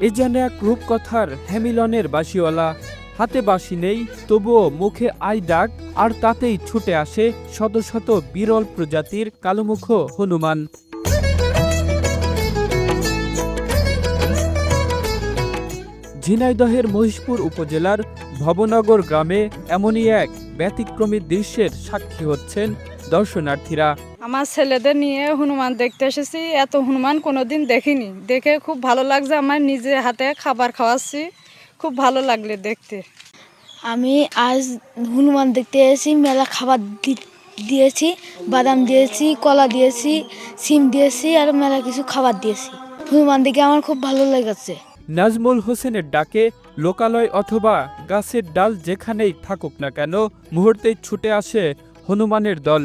এ যেন এক রূপকথার হেমিলনের বাঁশিওয়ালা। হাতে বাঁশি নেই, তবুও মুখে আই ডাক, আর তাতেই ছুটে আসে শত শত বিরল প্রজাতির কালোমুখ হনুমান। ঝিনাইদহের মহিষপুর উপজেলার ভবনগর গ্রামে এমনই এক ব্যতিক্রমী দৃশ্যের সাক্ষী হচ্ছেন দর্শনার্থীরা। আমার ছেলেদের নিয়ে হনুমান দেখতে এসেছি। এত হনুমান কোনোদিন দেখিনি, দেখে খুব ভালো লাগছে। আমার নিজে হাতে খাবার খাওয়াচ্ছি, খুব ভালো লাগলে দেখতে। আমি আজ হনুমান দেখতে এসেছি। মেলা খাবার দিয়েছি, বাদাম দিয়েছি, কলা দিয়েছি, সিম দিয়েছি, আর মেলা কিছু খাবার দিয়েছি। হনুমান দেখে আমার খুব ভালো লেগেছে। নাজমুল হোসেনের ডাকে লোকালয় অথবা গাছের ডাল যেখানেই থাকুক না কেন, মুহূর্তেই ছুটে আসে হনুমানের দল।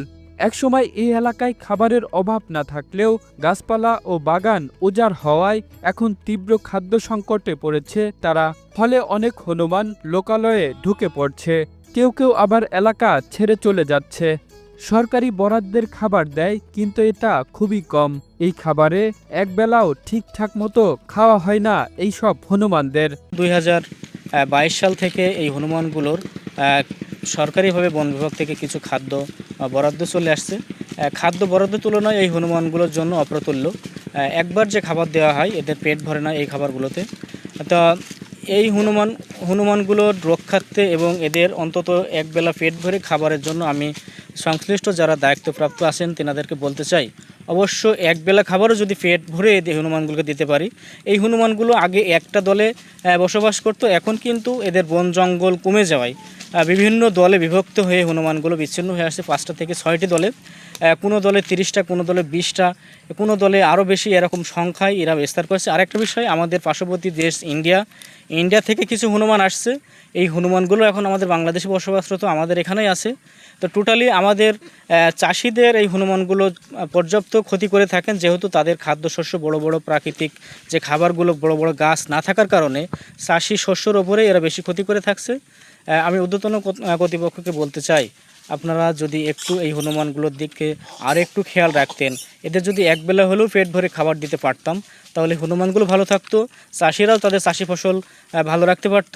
একসময় এই এলাকায় খাবারের অভাব না থাকলেও গাছপালা ও বাগান উজাড় হওয়ায় এখন তীব্র খাদ্য সংকটে পড়েছে তারা। ফলে অনেক হনুমান লোকালয়ে ঢুকে পড়ছে, কেউ কেউ আবার এলাকা ছেড়ে চলে যাচ্ছে। সরকারি বরাদ্দের খাবার দেয়, কিন্তু এটা খুবই কম। এই খাবারে একবেলাও ঠিকঠাক মতো খাওয়া হয় না এই সব হনুমানদের। 2022 সাল থেকে এই হনুমানগুলোর সরকারিভাবে বন বিভাগ থেকে কিছু খাদ্য বরাদ্দ চলে আসছে। খাদ্য বরাদ্দের তুলনায় এই হনুমানগুলোর জন্য অপ্রতুল্য। একবার যে খাবার দেওয়া হয় এদের পেট ভরে না এই খাবারগুলোতে। তা এই হনুমানগুলোর রক্ষার্থে এবং এদের অন্তত একবেলা পেট ভরে খাবারের জন্য আমি সংশ্লিষ্ট যারা দায়িত্বপ্রাপ্ত আছেন তেনাদেরকে বলতে চাই, অবশ্য একবেলা খাবারও যদি পেট ভরে এই হনুমানগুলোকে দিতে পারি। এই হনুমানগুলো আগে একটা দলে বসবাস করতো, এখন কিন্তু এদের বন জঙ্গল কমে যাওয়ায় বিভিন্ন দলে বিভক্ত হয়ে হনুমানগুলো বিচ্ছিন্ন হয়ে আসছে 5টা থেকে 6টি দলে। কোনো দলে 30টা, কোনো দলে 20টা, কোনো দলে আরও বেশি, এরকম সংখ্যায় এরা বিস্তার করেছে। আরেকটা বিষয়, আমাদের পার্শ্ববর্তী দেশ ইন্ডিয়া থেকে কিছু হনুমান আসছে। এই হনুমানগুলো এখন আমাদের বাংলাদেশে বসবাসরত, আমাদের এখানেই আছে। তো টোটালি আমাদের চাষিদের এই হনুমানগুলো পর্যাপ্ত ক্ষতি করে থাকেন, যেহেতু তাদের খাদ্যশস্য বড় বড় প্রাকৃতিক যে খাবারগুলো বড় বড় গাছ না থাকার কারণে চাষি শস্যর ওপরে এরা বেশি ক্ষতি করে থাকছে। আমি ঊর্ধ্বতন কর্তৃপক্ষকে বলতে চাই, আপনারা যদি একটু এই হনুমানগুলোর দিকে আর একটু খেয়াল রাখতেন, এদের যদি একবেলা হলেও পেট ভরে খাবার দিতে পারতাম, তাহলে হনুমানগুলো ভালো থাকতো, চাষিরাও তাদের চাষি ফসল ভালো রাখতে পারত।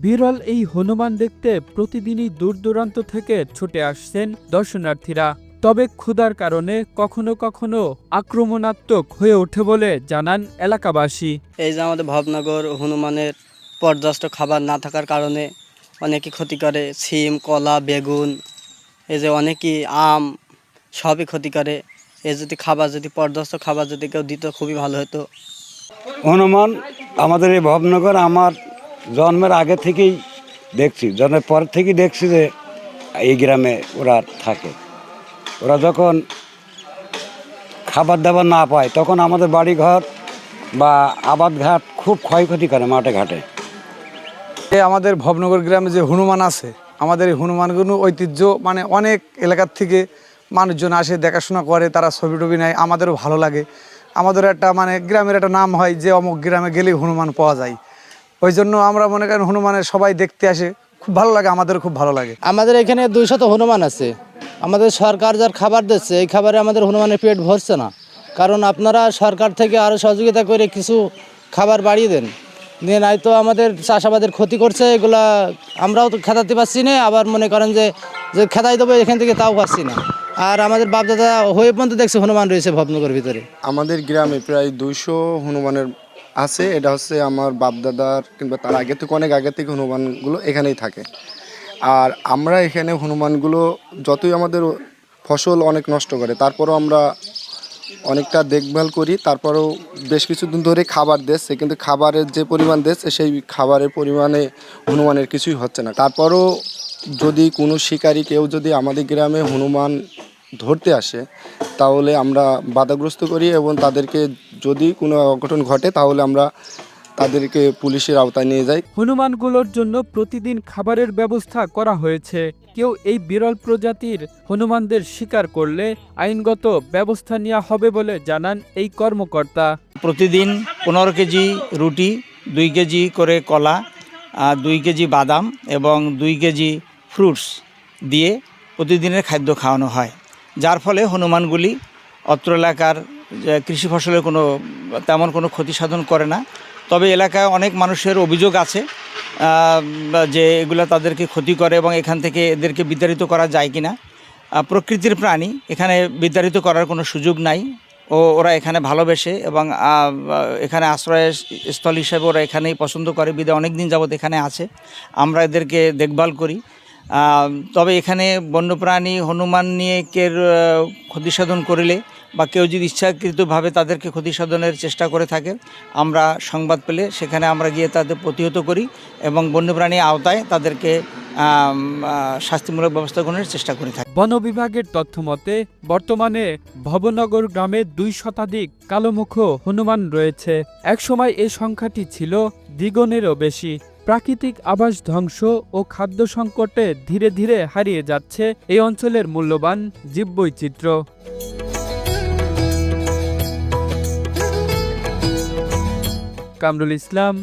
বিরল এই হনুমান দেখতে প্রতিদিনই দূর দূরান্ত থেকে ছুটে আসছেন দর্শনার্থীরা। তবে ক্ষুধার কারণে কখনো কখনো আক্রমণাত্মক হয়ে ওঠে বলে জানান এলাকাবাসী। এই যে আমাদের ভবনগর হনুমানের পর্যাপ্ত খাবার না থাকার কারণে অনেকে ক্ষতি করে। সিম, কলা, বেগুন, এই যে অনেকেই আম, সবই ক্ষতি করে। যদি পর্যাপ্ত খাবার যদি কেউ দিত খুবই ভালো হতো। হনুমান আমাদের এই ভবনগর আমার জন্মের আগে থেকেই দেখছি, জন্মের পর থেকেই দেখছি যে এই গ্রামে ওরা থাকে। ওরা যখন খাবার দাবার না পায় তখন আমাদের বাড়িঘর বা আবাদ ঘাট খুব ক্ষয়ক্ষতি করে মাঠে ঘাটে। আমাদের ভবনগর গ্রামে যে হনুমান আছে, আমাদের এই হনুমানগুলো ঐতিহ্য, মানে অনেক এলাকার থেকে মানুষজন আসে, দেখাশোনা করে, তারা ছবি টবি নেয়, আমাদেরও ভালো লাগে। আমাদের একটা মানে গ্রামের একটা নাম হয় যে অমুক গ্রামে গেলেই হনুমান পাওয়া যায়। ওই জন্য আমরা মনে করেন হনুমানের সবাই দেখতে আসে, খুব ভালো লাগে, আমাদেরও খুব ভালো লাগে। আমাদের এখানে 200 হনুমান আছে। আমাদের সরকার যার খাবার দিচ্ছে, এই খাবারে আমাদের হনুমানের পেট ভরছে না। কারণ আপনারা সরকার থেকে আরও সহযোগিতা করে কিছু খাবার বাড়িয়ে দেন, নিয়ে নাই তো আমাদের চাষাবাদের ক্ষতি করছে। এগুলা আমরাও তো খেতাতে পারছি না, আবার মনে করেন যে খেতাই দেবো এখান থেকে, তাও পারছি না। আর আমাদের বাপদাদা হয়ে পর্যন্ত দেখছে হনুমান রয়েছে ভবনগর ভিতরে। আমাদের গ্রামে প্রায় 200 হনুমানের আছে। এটা হচ্ছে আমার বাপদাদার কিংবা তার আগে থেকে অনেক আগে থেকে হনুমানগুলো এখানেই থাকে। আর আমরা এখানে হনুমানগুলো যতই আমাদের ফসল অনেক নষ্ট করে, তারপরও আমরা অনেকটা দেখভাল করি। তারপরেও বেশ কিছুদিন ধরে খাবার দিচ্ছে, কিন্তু খাবারের যে পরিমাণ দিচ্ছে সেই খাবারের পরিমাণে হনুমানের কিছুই হচ্ছে না। তারপরও যদি কোনো শিকারী কেউ যদি আমাদের গ্রামে হনুমান ধরতে আসে, তাহলে আমরা বাধাগ্রস্ত করি এবং তাদেরকে যদি কোনো অঘটন ঘটে তাহলে আমরা তাদেরকে পুলিশের আওতায় নিয়ে যাই। হনুমানগুলোর জন্য প্রতিদিন খাবারের ব্যবস্থা করা হয়েছে। কেউ এই বিরল প্রজাতির হনুমানদের শিকার করলে আইনগত ব্যবস্থা নেওয়া হবে বলে জানান এই কর্মকর্তা। প্রতিদিন 15 কেজি রুটি, 2 কেজি করে কলা, 2 কেজি বাদাম এবং 2 কেজি ফ্রুটস দিয়ে প্রতিদিনের খাদ্য খাওয়ানো হয়, যার ফলে হনুমানগুলি অত্র এলাকার কৃষি ফসলের তেমন কোনো ক্ষতি সাধন করে না। তবে এলাকায় অনেক মানুষের অভিযোগ আছে যে এগুলো তাদেরকে ক্ষতি করে এবং এখান থেকে এদেরকে বিতাড়িত করা যায় কিনা। প্রকৃতির প্রাণী, এখানে বিতাড়িত করার কোনো সুযোগ নাই। ওরা এখানে ভালোবেসে এবং এখানে আশ্রয়স্থল হিসেবে ওরা এখানেই পছন্দ করে, বিধায় অনেক দিন যাবৎ এখানে আছে। আমরা এদেরকে দেখভাল করি। তবে এখানে বন্যপ্রাণী হনুমান নিয়ে কেউ ক্ষতি সাধন করিলে বা কেউ যদি ইচ্ছাকৃতভাবে তাদেরকে ক্ষতি সাধনের চেষ্টা করে থাকে, আমরা সংবাদ পেলে সেখানে আমরা গিয়ে তাদের প্রতিহত করি এবং বন্যপ্রাণী আওতায় তাদেরকে শাস্তিমূলক ব্যবস্থা গ্রহণের চেষ্টা করে থাকি। বন বিভাগের তথ্য মতে বর্তমানে ভবনগর গ্রামে 2 শতাধিক কালোমুখ হনুমান রয়েছে। একসময় এই সংখ্যাটি ছিল দ্বিগুণেরও বেশি। প্রাকৃতিক আবাস ধ্বংস ও খাদ্য সংকটে ধীরে ধীরে হারিয়ে যাচ্ছে এই অঞ্চলের মূল্যবান জীববৈচিত্র্য। Kamrul Islam,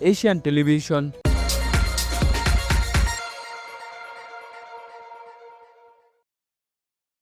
Asian television.